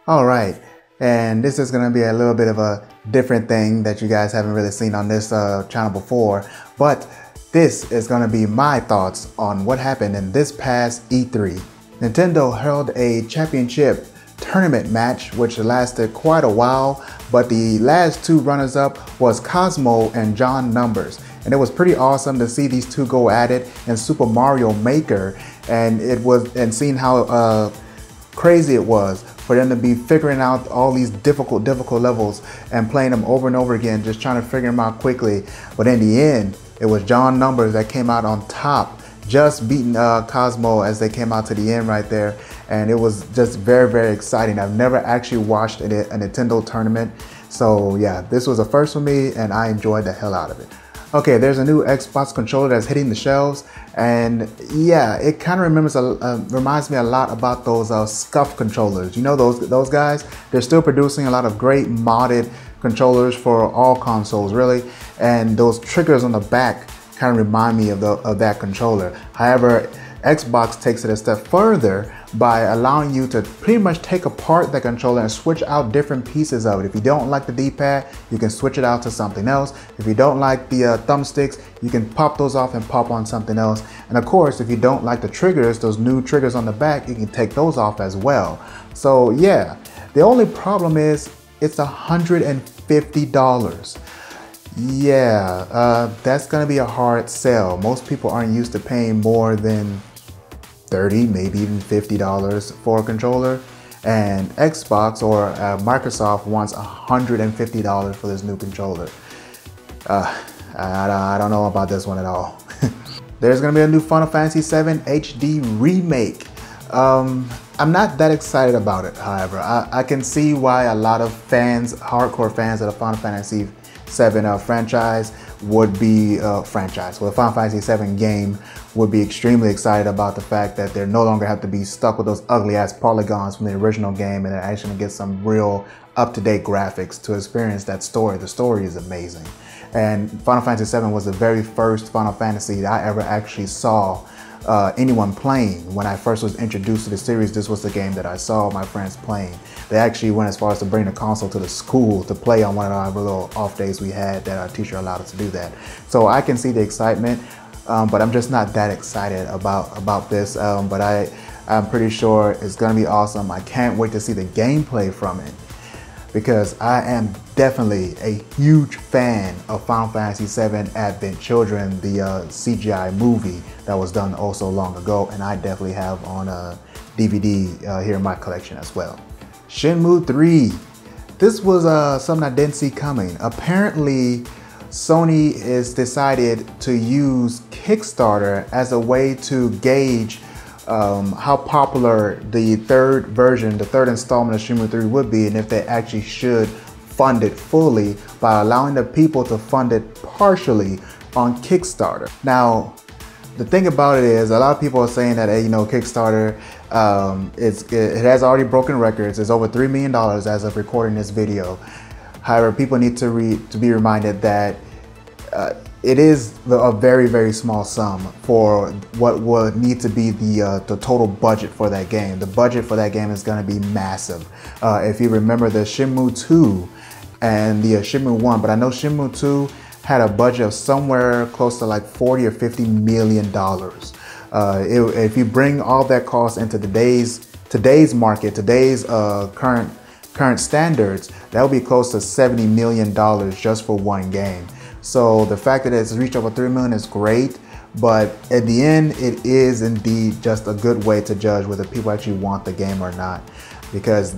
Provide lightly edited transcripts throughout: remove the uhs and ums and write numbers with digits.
All right, and this is going to be a little bit of a different thing that you guys haven't really seen on this channel before, but this is going to be my thoughts on what happened in this past E3. Nintendo held a championship tournament match which lasted quite a while, but the last two runners-up was Cosmo and John Numbers, and it was pretty awesome to see these two go at it in Super Mario Maker, and seeing how crazy it was for them to be figuring out all these difficult levels and playing them over and over again, just trying to figure them out quickly. But in the end, it was John Numbers that came out on top, just beating Cosmo as they came out to the end right there. And it was just very exciting. I've never actually watched a Nintendo tournament. So yeah, this was a first for me and I enjoyed the hell out of it. Okay, there's a new Xbox controller that's hitting the shelves, and yeah, it kind of reminds me a lot about those SCUF controllers. You know those guys? They're still producing a lot of great modded controllers for all consoles, really, and those triggers on the back kind of remind me of that controller. However, Xbox takes it a step further by allowing you to pretty much take apart the controller and switch out different pieces of it. If you don't like the D-pad, you can switch it out to something else. If you don't like the thumbsticks, you can pop those off and pop on something else. And of course, if you don't like the triggers, those new triggers on the back, you can take those off as well. So yeah, the only problem is it's $150. Yeah, that's gonna be a hard sell. Most people aren't used to paying more than $30, maybe even $50 for a controller, and Xbox or Microsoft wants $150 for this new controller. I don't know about this one at all. There's gonna be a new Final Fantasy VII HD remake. I'm not that excited about it, however. I can see why a lot of fans, hardcore fans of the Final Fantasy VII franchise would be the Final Fantasy VII game would be extremely excited about the fact that they no longer have to be stuck with those ugly ass polygons from the original game, and they're actually gonna get some real up-to-date graphics to experience that story. The story is amazing, and Final Fantasy VII was the very first Final Fantasy that I ever actually saw anyone playing. When I first was introduced to the series, this was the game that I saw my friends playing. They actually went as far as to bring the console to the school to play on one of our little off days we had that our teacher allowed us to do that. So I can see the excitement, but I'm just not that excited about this. But I'm pretty sure it's gonna be awesome. I can't wait to see the gameplay from it, because I am definitely a huge fan of Final Fantasy VII Advent Children, the CGI movie that was done oh so long ago, and I definitely have on a DVD here in my collection as well. Shenmue 3. This was something I didn't see coming. Apparently, Sony has decided to use Kickstarter as a way to gauge how popular the third version, the third installment of Shenmue 3 would be, and if they actually should fund it fully by allowing the people to fund it partially on Kickstarter. Now, the thing about it is, a lot of people are saying that, hey, you know, Kickstarter, it has already broken records. It's over $3 million as of recording this video. However, people need to be reminded that it is a very small sum for what would need to be the total budget for that game. The budget for that game is going to be massive. If you remember the Shenmue 2 and the Shenmue 1, but I know Shenmue 2 had a budget of somewhere close to like $40 or $50 million. If you bring all that cost into today's market, today's current standards, that would be close to $70 million just for one game. So the fact that it's reached over $3 million is great, but at the end, it is indeed just a good way to judge whether people actually want the game or not, because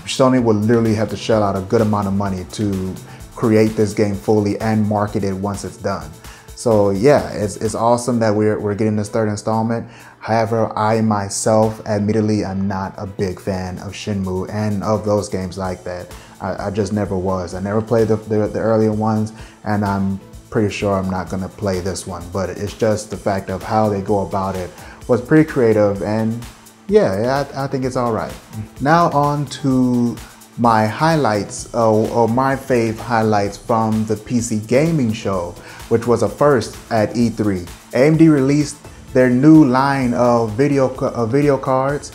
Sony will literally have to shell out a good amount of money to create this game fully and market it once it's done. So yeah, it's awesome that we're getting this third installment. However, I myself, admittedly, I'm not a big fan of Shenmue and of those games like that. I just never was. I never played the earlier ones, and I'm pretty sure I'm not gonna play this one. But it's just the fact of how they go about it was pretty creative, and yeah, I think it's all right. Now on to my highlights, or my fave highlights from the PC gaming show, which was a first at E3. AMD released their new line of video cards.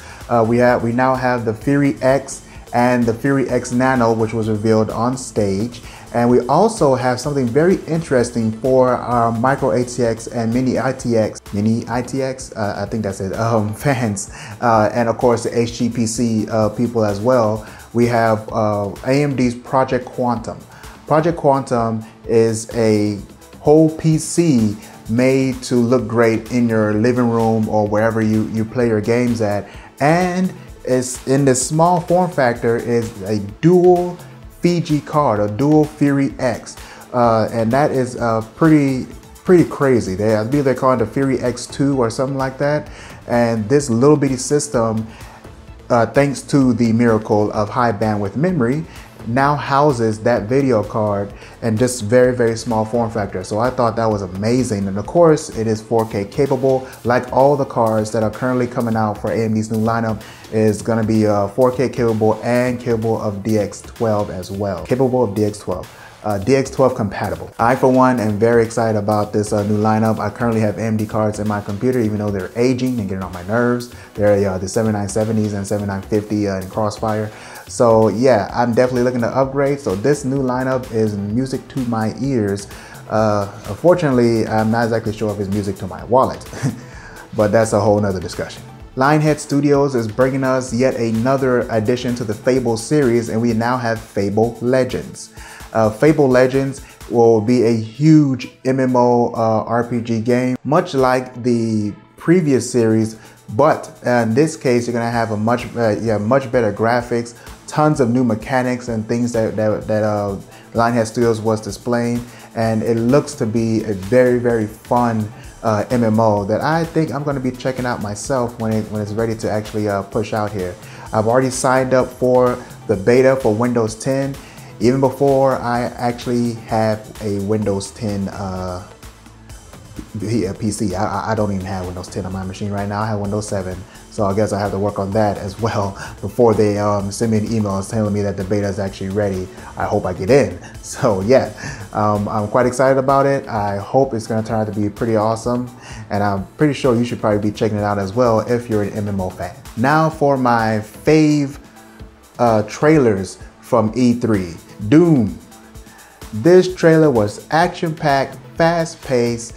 We now have the Fury X and the Fury X Nano, which was revealed on stage. And we also have something very interesting for our Micro ATX and Mini ITX, I think that's it, fans, and of course the HGPC people as well. We have AMD's Project Quantum. Project Quantum is a whole PC made to look great in your living room or wherever you play your games at. And it's in this small form factor is a dual Fiji card, a dual Fury X. And that is pretty crazy. I believe they call it the Fury X2 or something like that. And this little bitty system, thanks to the miracle of high bandwidth memory, now houses that video card in just very small form factor. So I thought that was amazing. And of course it is 4K capable, like all the cards that are currently coming out for AMD's new lineup is going to be 4K capable and capable of DX12 as well. Capable of DX12. DX12 compatible. I, for one, am very excited about this new lineup. I currently have AMD cards in my computer, even though they're aging and getting on my nerves. They're the 7970s and 7950 in Crossfire. So yeah, I'm definitely looking to upgrade. So this new lineup is music to my ears. Unfortunately, I'm not exactly sure if it's music to my wallet, but that's a whole nother discussion. Lionhead Studios is bringing us yet another addition to the Fable series, and we now have Fable Legends. Fable Legends will be a huge MMO RPG game, much like the previous series, but in this case, you're gonna have a much better graphics, tons of new mechanics and things that Lionhead Studios was displaying, and it looks to be a very fun MMO that I think I'm going to be checking out myself when it's ready to actually push out here. I've already signed up for the beta for Windows 10, even before I actually have a Windows 10 PC. I don't even have Windows 10 on my machine right now. I have Windows 7, so I guess I have to work on that as well before they send me an email telling me that the beta is actually ready. I hope I get in. So yeah, I'm quite excited about it. I hope it's going to turn out to be pretty awesome, and I'm pretty sure you should probably be checking it out as well if you're an MMO fan. Now for my fave trailers from E3. Doom. This trailer was action-packed, fast-paced,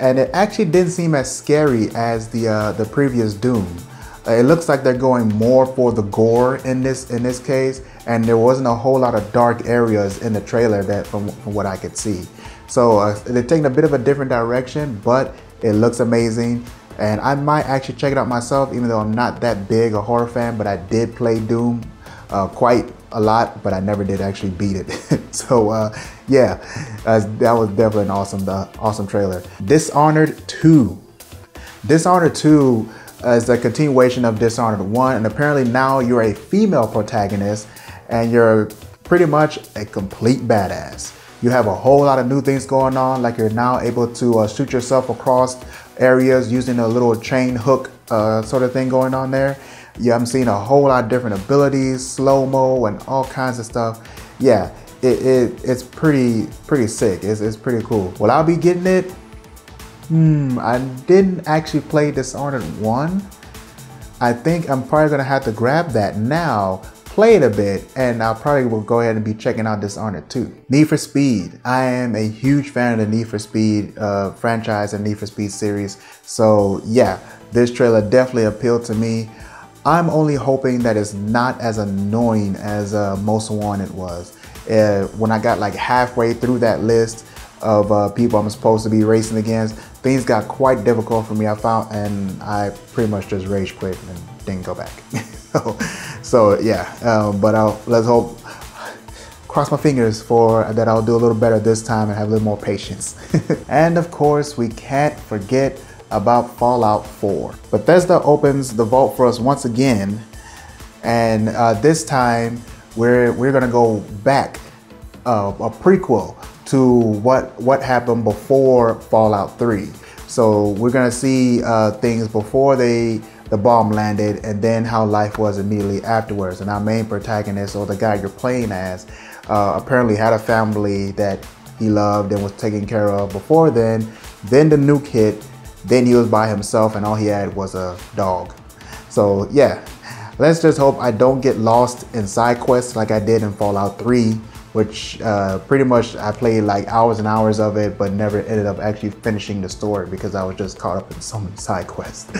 and it actually didn't seem as scary as the previous Doom. It looks like they're going more for the gore in this case, and there wasn't a whole lot of dark areas in the trailer that from what I could see. So they're taking a bit of a different direction, but it looks amazing, and I might actually check it out myself, even though I'm not that big a horror fan, but I did play Doom quite a lot, but I never did actually beat it. So yeah, that was definitely an awesome trailer. Dishonored 2. Dishonored 2 is a continuation of Dishonored 1, and apparently now you're a female protagonist and you're pretty much a complete badass. You have a whole lot of new things going on, like you're now able to shoot yourself across areas using a little chain hook sort of thing going on there. Yeah, I'm seeing a whole lot of different abilities, slow-mo and all kinds of stuff. Yeah, it's pretty sick. It's pretty cool. Will I be getting it? I didn't actually play Dishonored 1. I think I'm probably gonna have to grab that now, play it a bit, and I probably will go ahead and be checking out Dishonored 2. Need for Speed. I am a huge fan of the Need for Speed franchise and Need for Speed series. So yeah, this trailer definitely appealed to me. I'm only hoping that it's not as annoying as Most Wanted was. When I got like halfway through that list of people I'm supposed to be racing against, things got quite difficult for me, I found, and I pretty much just rage quit and didn't go back. so yeah, but let's hope, cross my fingers for that I'll do a little better this time and have a little more patience. And of course, we can't forget about Fallout 4. Bethesda opens the vault for us once again, and this time we're gonna go back, a prequel to what happened before Fallout 3. So we're gonna see things before the bomb landed, and then how life was immediately afterwards. And our main protagonist, or the guy you're playing as, apparently had a family that he loved and was taken care of before then. Then the nuke hit. Then he was by himself, and all he had was a dog. So yeah, let's just hope I don't get lost in side quests like I did in Fallout 3, which pretty much I played like hours and hours of it, but never ended up actually finishing the story because I was just caught up in so many side quests.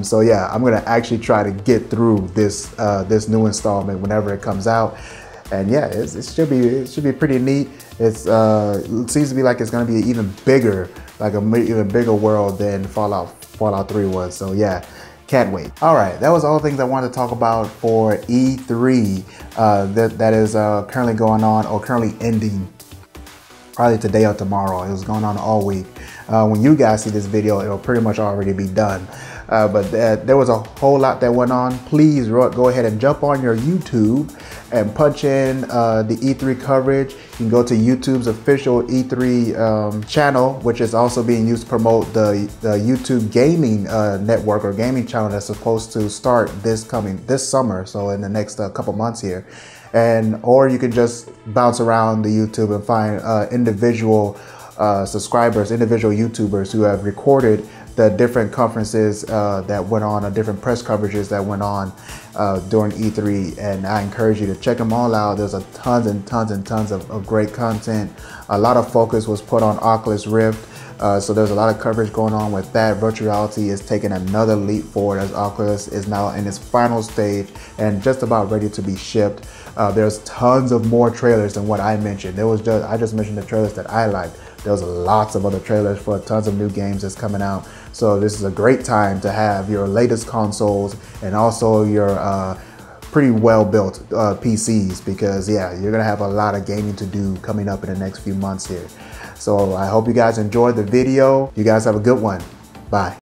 So yeah, I'm gonna actually try to get through this this new installment whenever it comes out. And yeah, it should be pretty neat. It seems to be like it's gonna be even bigger, like a even bigger world than Fallout 3 was. So yeah, can't wait. All right, that was all the things I wanted to talk about for E3 that is currently going on or currently ending. Probably today or tomorrow. It was going on all week. When you guys see this video, it'll pretty much already be done. But there was a whole lot that went on. Please go ahead and jump on your YouTube and punch in the E3 coverage. You can go to YouTube's official E3 channel, which is also being used to promote the YouTube gaming network or gaming channel that's supposed to start this summer. So in the next couple months here. Or you can just bounce around the YouTube and find individual subscribers, individual YouTubers who have recorded the different conferences that went on, or different press coverages that went on during E3, and I encourage you to check them all out. There's tons and tons of great content. A lot of focus was put on Oculus Rift, so there's a lot of coverage going on with that. Virtual reality is taking another leap forward as Oculus is now in its final stage and just about ready to be shipped. There's tons of more trailers than what I mentioned. I just mentioned the trailers that I liked. There's lots of other trailers for tons of new games that's coming out. So this is a great time to have your latest consoles and also your pretty well-built PCs, because yeah, you're gonna have a lot of gaming to do coming up in the next few months here. So I hope you guys enjoyed the video. You guys have a good one. Bye.